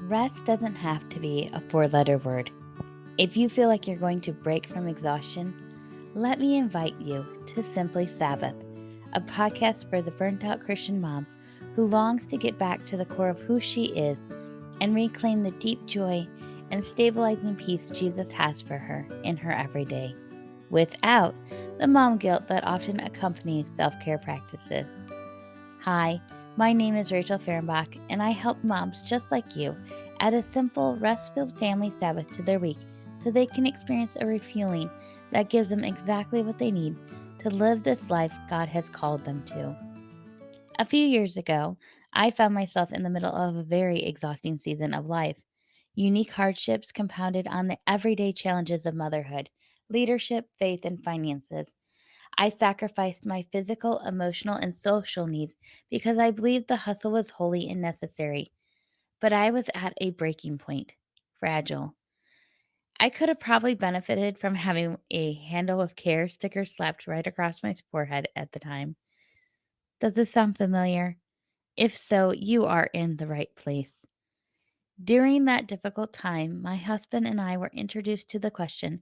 Rest doesn't have to be a four-letter word. If you feel like you're going to break from exhaustion, let me invite you to Simply Sabbath, a podcast for the burnt out Christian mom who longs to get back to the core of who she is and reclaim the deep joy and stabilizing peace Jesus has for her in her everyday, without the mom guilt that often accompanies self-care practices. Hi, my name is Rachel Fahrenbach, and I help moms just like you add a simple, rest-filled family Sabbath to their week so they can experience a refueling that gives them exactly what they need to live this life God has called them to. A few years ago, I found myself in the middle of a very exhausting season of life. Unique hardships compounded on the everyday challenges of motherhood, leadership, faith, and finances. I sacrificed my physical, emotional, and social needs because I believed the hustle was holy and necessary. But I was at a breaking point, fragile. I could have probably benefited from having a handle of care sticker slapped right across my forehead at the time. Does this sound familiar? If so, you are in the right place. During that difficult time, my husband and I were introduced to the question: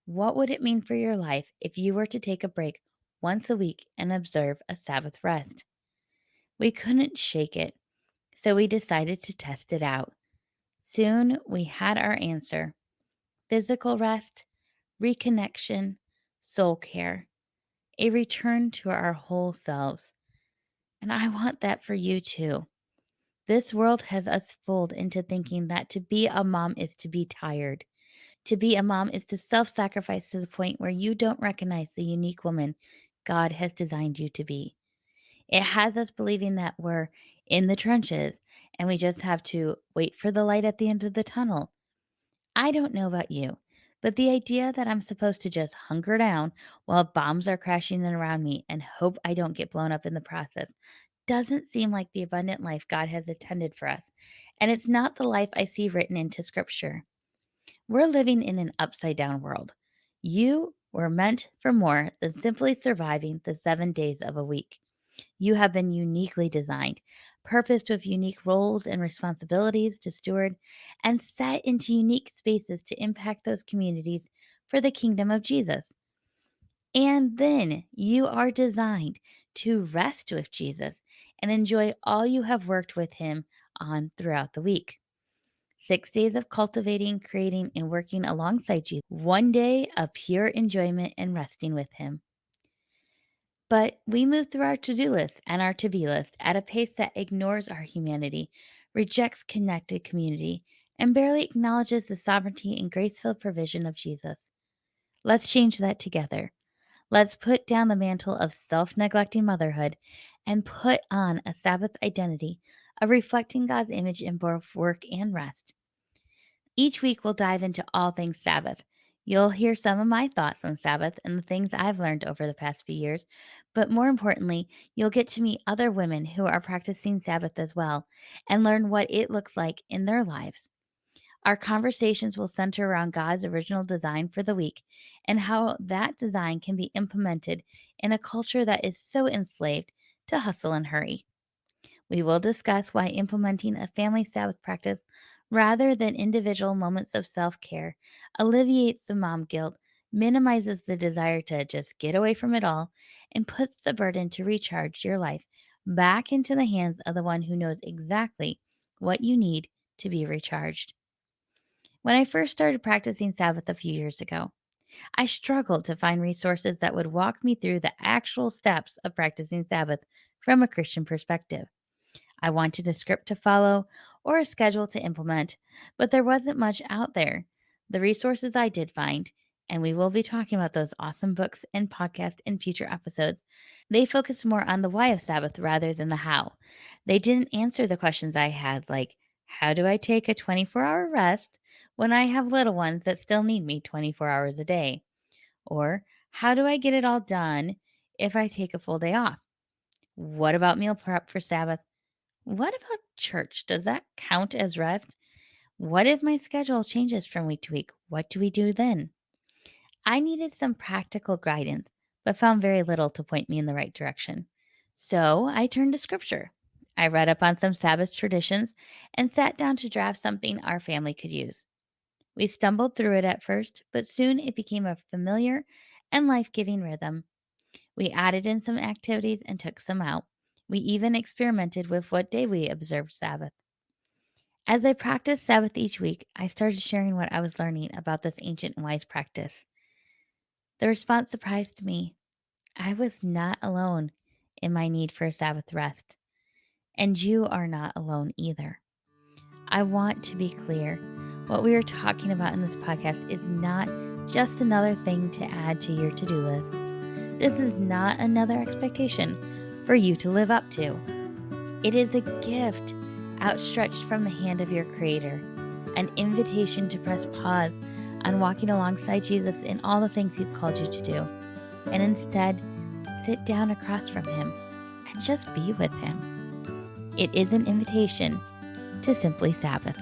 what would it mean for your life if you were to take a break once a week and observe a Sabbath rest? We couldn't shake it, so we decided to test it out. Soon we had our answer: physical rest, reconnection, soul care, a return to our whole selves. And I want that for you too. This world has us fooled into thinking that to be a mom is to be tired. To be a mom is to self sacrifice to the point where you don't recognize the unique woman God has designed you to be. It has us believing that we're in the trenches and we just have to wait for the light at the end of the tunnel. I don't know about you, but the idea that I'm supposed to just hunker down while bombs are crashing in around me and hope I don't get blown up in the process doesn't seem like the abundant life God has intended for us. And it's not the life I see written into Scripture. We're living in an upside down world. You were meant for more than simply surviving the 7 days of a week. You have been uniquely designed, purposed with unique roles and responsibilities to steward, and set into unique spaces to impact those communities for the kingdom of Jesus. And then you are designed to rest with Jesus and enjoy all you have worked with him on throughout the week. 6 days of cultivating, creating, and working alongside Jesus. 1 day of pure enjoyment and resting with him. But we move through our to do list and our to be list at a pace that ignores our humanity, rejects connected community, and barely acknowledges the sovereignty and graceful provision of Jesus. Let's change that together. Let's put down the mantle of self neglecting motherhood and put on a Sabbath identity of reflecting God's image in both work and rest. Each week, we'll dive into all things Sabbath. You'll hear some of my thoughts on Sabbath and the things I've learned over the past few years, but more importantly, you'll get to meet other women who are practicing Sabbath as well and learn what it looks like in their lives. Our conversations will center around God's original design for the week and how that design can be implemented in a culture that is so enslaved to hustle and hurry. We will discuss why implementing a family Sabbath practice rather than individual moments of self care alleviates the mom guilt, minimizes the desire to just get away from it all, and puts the burden to recharge your life back into the hands of the one who knows exactly what you need to be recharged. When I first started practicing Sabbath a few years ago, I struggled to find resources that would walk me through the actual steps of practicing Sabbath from a Christian perspective. I wanted a script to follow or a schedule to implement, but there wasn't much out there. The resources I did find, and we will be talking about those awesome books and podcasts in future episodes, they focused more on the why of Sabbath rather than the how. They didn't answer the questions I had, like, how do I take a 24-hour rest when I have little ones that still need me 24 hours a day? Or how do I get it all done if I take a full day off? What about meal prep for Sabbath? What about church? Does that count as rest? What if my schedule changes from week to week? What do we do then? I needed some practical guidance, but found very little to point me in the right direction. So I turned to scripture. I read up on some Sabbath traditions and sat down to draft something our family could use. We stumbled through it at first, but soon it became a familiar and life giving rhythm. We added in some activities and took some out. We even experimented with what day we observed Sabbath. As I practiced Sabbath each week, I started sharing what I was learning about this ancient and wise practice. The response surprised me. I was not alone in my need for a Sabbath rest, and you are not alone either. I want to be clear. What we are talking about in this podcast is not just another thing to add to your to-do list. This is not another expectation for you to live up to. It is a gift outstretched from the hand of your Creator, an invitation to press pause on walking alongside Jesus in all the things He's called you to do, and instead sit down across from Him and just be with Him. It is an invitation to Simply Sabbath.